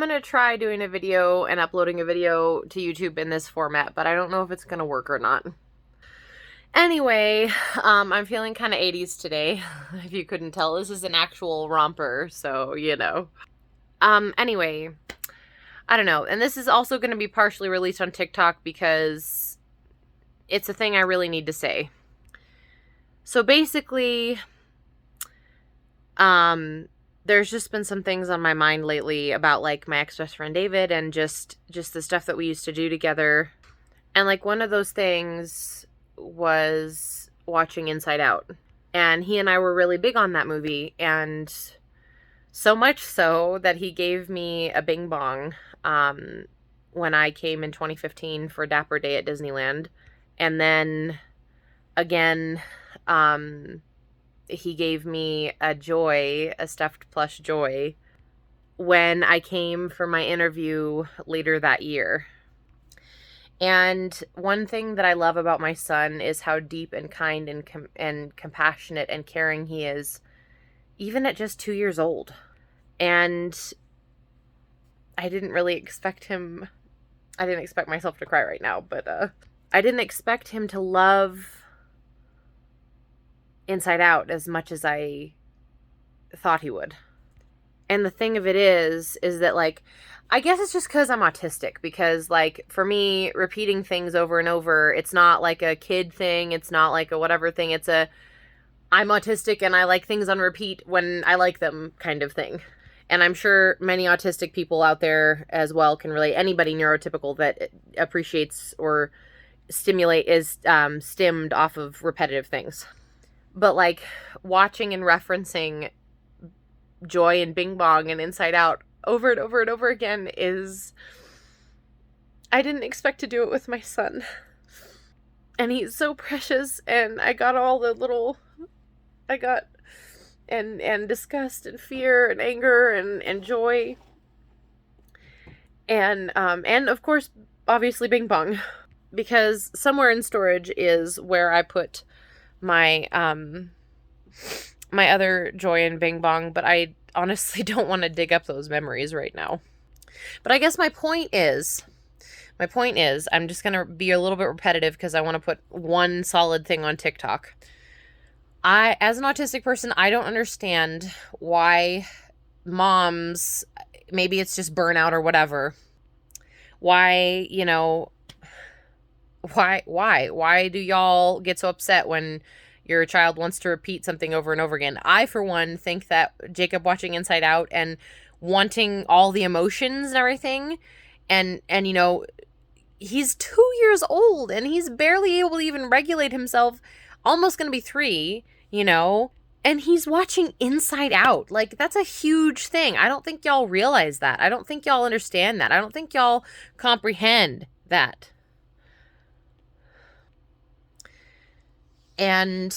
going to try doing a video and uploading a video to YouTube in this format, but I don't know if it's going to work or not. Anyway, I'm feeling kind of 80s today. If you couldn't tell, this is an actual romper, so, Anyway, I don't know. And this is also going to be partially released on TikTok because it's a thing I really need to say. So basically, there's just been some things on my mind lately about, like, my ex-best friend David and just the stuff that we used to do together. And, like, one of those things was watching Inside Out. And he and I were really big on that movie, and so much so that he gave me a Bing Bong when I came in 2015 for Dapper Day at Disneyland. And then again, he gave me a Joy, a stuffed plush Joy, when I came for my interview later that year. And one thing that I love about my son is how deep and kind and compassionate and caring he is, even at just 2 years old. And I didn't really expect him, I didn't expect myself to cry right now, but I didn't expect him to love Inside Out as much as I thought he would. And the thing of it is that, like, I guess it's just because I'm autistic, because, like, for me, repeating things over and over, it's not like a kid thing, it's not like a whatever thing, it's a I'm autistic and I like things on repeat when I like them kind of thing. And I'm sure many autistic people out there as well can relate. Anybody neurotypical that appreciates or is stemmed off of repetitive things. But, like, watching and referencing Joy and Bing Bong and Inside Out over and over and over again is... I didn't expect to do it with my son. And he's so precious, and I got all the little... I got... And disgust and fear and anger and joy. And of course, obviously Bing Bong. Because somewhere in storage is where I put my my other Joy and Bing Bong, but I honestly don't want to dig up those memories right now. But I guess my point is, I'm just going to be a little bit repetitive because I want to put one solid thing on TikTok. As an autistic person, I don't understand why moms, maybe it's just burnout or whatever, why do y'all get so upset when your child wants to repeat something over and over again? I, for one, think that Jacob watching Inside Out and wanting all the emotions and everything, and he's 2 years old and he's barely able to even regulate himself, almost going to be 3, and he's watching Inside Out. Like, that's a huge thing. I don't think y'all realize that. I don't think y'all understand that. I don't think y'all comprehend that. And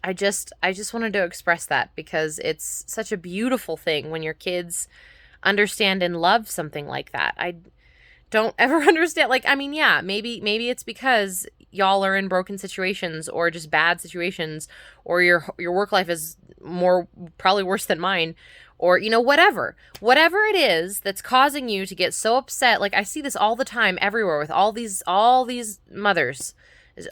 I just wanted to express that because it's such a beautiful thing when your kids understand and love something like that. I don't ever understand. Like, I mean, yeah, maybe it's because y'all are in broken situations or just bad situations, or your work life is probably worse than mine, or whatever it is that's causing you to get so upset. Like, I see this all the time everywhere with all these mothers.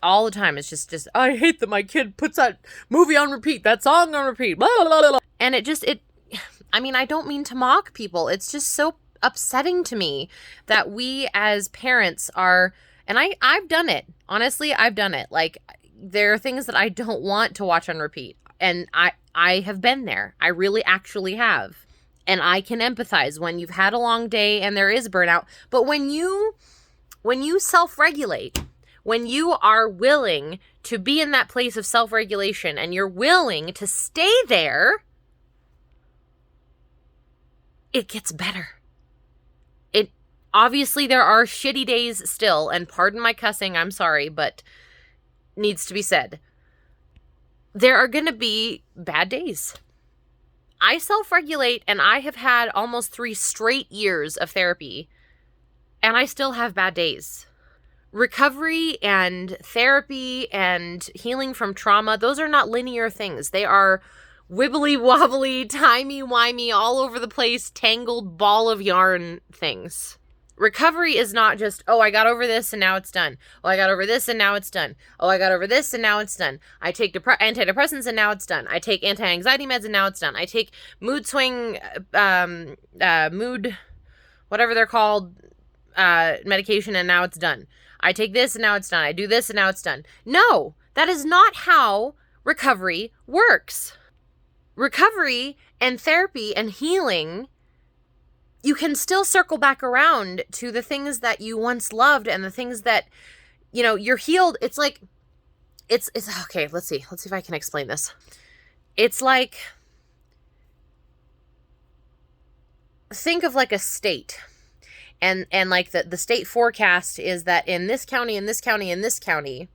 All the time. It's just I hate that my kid puts that movie on repeat, that song on repeat, blah, blah, blah, blah. And I don't mean to mock people. It's just so upsetting to me that we as parents are, and I've done it. Honestly, I've done it. Like, there are things that I don't want to watch on repeat. And I have been there. I really actually have. And I can empathize when you've had a long day and there is burnout. But when you self-regulate, when you are willing to be in that place of self-regulation and you're willing to stay there, it gets better. Obviously, there are shitty days still, and pardon my cussing, I'm sorry, but needs to be said. There are going to be bad days. I self-regulate, and I have had almost 3 straight years of therapy, and I still have bad days. Recovery and therapy and healing from trauma, those are not linear things. They are wibbly wobbly, timey-wimey, all over the place, tangled ball of yarn things. Recovery is not just, oh, I got over this and now it's done. Oh, I got over this and now it's done. Oh, I got over this and now it's done. I take antidepressants and now it's done. I take anti-anxiety meds and now it's done. I take mood swing, mood, whatever they're called, medication and now it's done. I take this and now it's done. I do this and now it's done. No, that is not how recovery works. Recovery and therapy and healing, you can still circle back around to the things that you once loved and the things that, you know, you're healed. It's like, it's okay. Let's see if I can explain this. It's like, think of like a state, and like the state forecast is that in this county, in this county, in this county,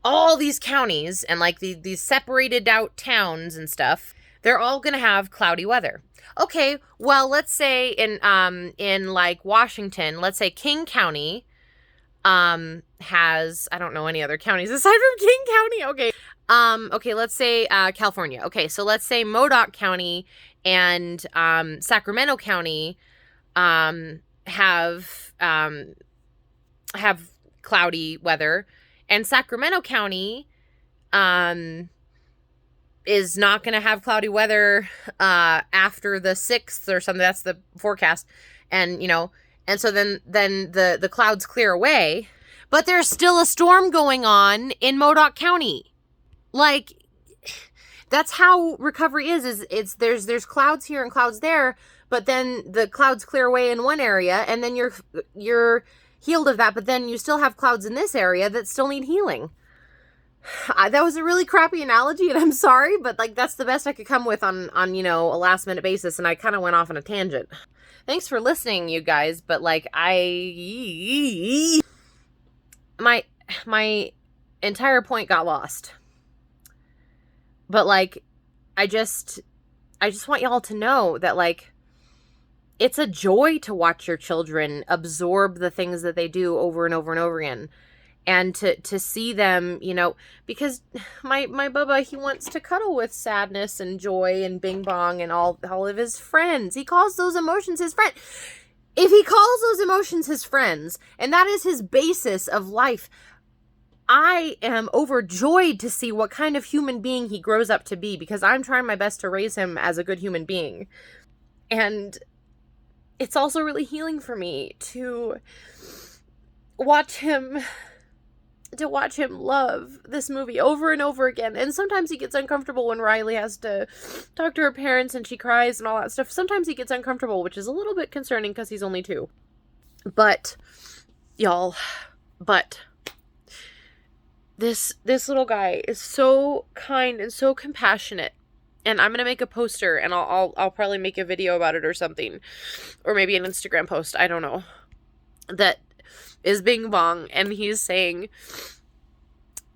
all these counties and like these separated out towns and stuff, they're all going to have cloudy weather. Okay, well, let's say in like Washington, let's say King County has, I don't know any other counties aside from King County. Okay. Okay, let's say California. Okay, so let's say Modoc County and Sacramento County have cloudy weather, and Sacramento County is not going to have cloudy weather after the 6th or something. That's the forecast. And, you know, and so then the clouds clear away, but there's still a storm going on in Modoc County. Like, that's how recovery is it's there's clouds here and clouds there, but then the clouds clear away in one area and then you're healed of that, but then you still have clouds in this area that still need healing. That was a really crappy analogy, and I'm sorry, but like that's the best I could come with on you know, a last minute basis, and I kind of went off on a tangent. Thanks for listening, you guys, but like my entire point got lost. But like I just want y'all to know that like it's a joy to watch your children absorb the things that they do over and over and over again. And to see them, you know, because my Bubba, he wants to cuddle with sadness and joy and bing bong and all of his friends. He calls those emotions his friend. If he calls those emotions his friends, and that is his basis of life, I am overjoyed to see what kind of human being he grows up to be, because I'm trying my best to raise him as a good human being. And it's also really healing for me to watch him love this movie over and over again. And sometimes he gets uncomfortable when Riley has to talk to her parents and she cries and all that stuff. Sometimes he gets uncomfortable, which is a little bit concerning because he's only 2. But, y'all, this little guy is so kind and so compassionate. And I'm going to make a poster, and I'll probably make a video about it or something. Or maybe an Instagram post, I don't know. That is Bing Bong, and he's saying,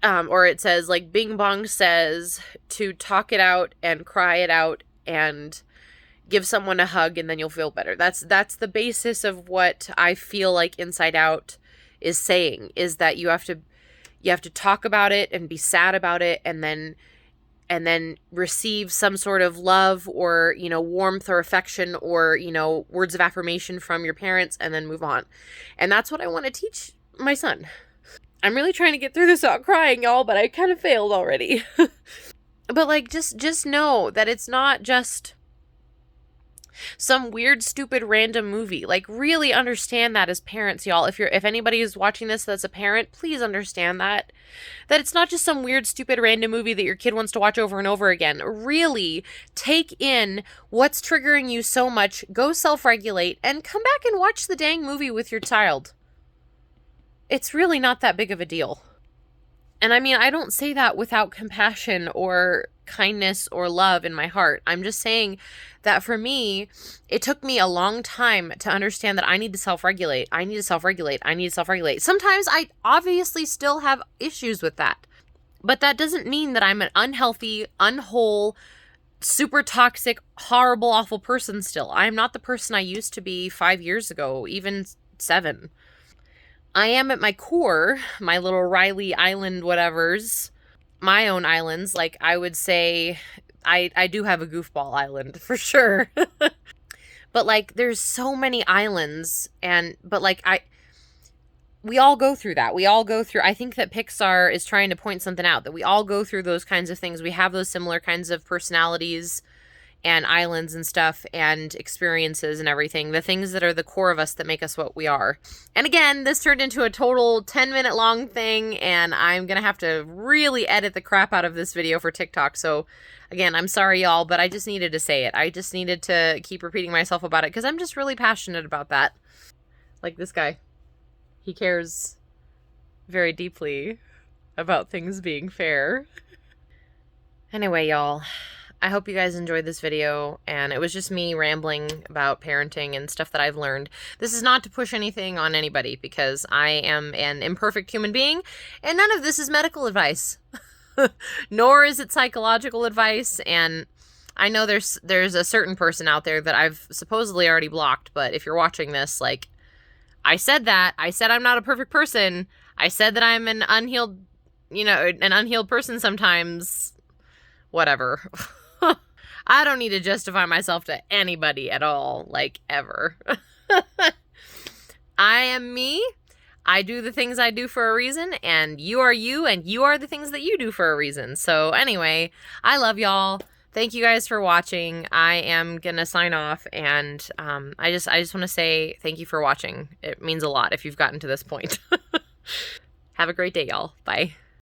or it says, like, Bing Bong says to talk it out and cry it out and give someone a hug, and then you'll feel better. That's the basis of what I feel like Inside Out is saying, is that you have to talk about it and be sad about it, and then receive some sort of love or, you know, warmth or affection or, you know, words of affirmation from your parents, and then move on. And that's what I want to teach my son. I'm really trying to get through this without crying, y'all, but I kind of failed already. But like, just know that it's not just some weird, stupid, random movie. Like, really understand that as parents, y'all. If anybody is watching this that's a parent, please understand that it's not just some weird, stupid, random movie that your kid wants to watch over and over again. Really take in what's triggering you so much, go self-regulate, and come back and watch the dang movie with your child. It's really not that big of a deal. And I mean, I don't say that without compassion or kindness or love in my heart. I'm just saying that for me, it took me a long time to understand that I need to self-regulate. Sometimes I obviously still have issues with that. But that doesn't mean that I'm an unhealthy, unwhole, super toxic, horrible, awful person still. I am not the person I used to be 5 years ago, even 7. I am at my core, my little Riley Island whatevers, my own islands, like I would say I do have a goofball island for sure. But like there's so many islands, but like we all go through that. We all go through, I think that Pixar is trying to point something out, that we all go through those kinds of things. We have those similar kinds of personalities and islands and stuff and experiences and everything, the things that are the core of us that make us what we are. And again, this turned into a total 10-minute long thing, and I'm gonna have to really edit the crap out of this video for TikTok. So again, I'm sorry y'all, but I just needed to say it. I just needed to keep repeating myself about it because I'm just really passionate about that. Like this guy, he cares very deeply about things being fair. Anyway, y'all, I hope you guys enjoyed this video, and it was just me rambling about parenting and stuff that I've learned. This is not to push anything on anybody, because I am an imperfect human being, and none of this is medical advice. Nor is it psychological advice, and I know there's a certain person out there that I've supposedly already blocked, but if you're watching this, like, I said that. I said I'm not a perfect person. I said that I'm an unhealed person sometimes. Whatever. I don't need to justify myself to anybody at all, like, ever. I am me. I do the things I do for a reason, and you are you, and you are the things that you do for a reason. So anyway, I love y'all. Thank you guys for watching. I am gonna sign off, and I just want to say thank you for watching. It means a lot if you've gotten to this point. Have a great day, y'all. Bye.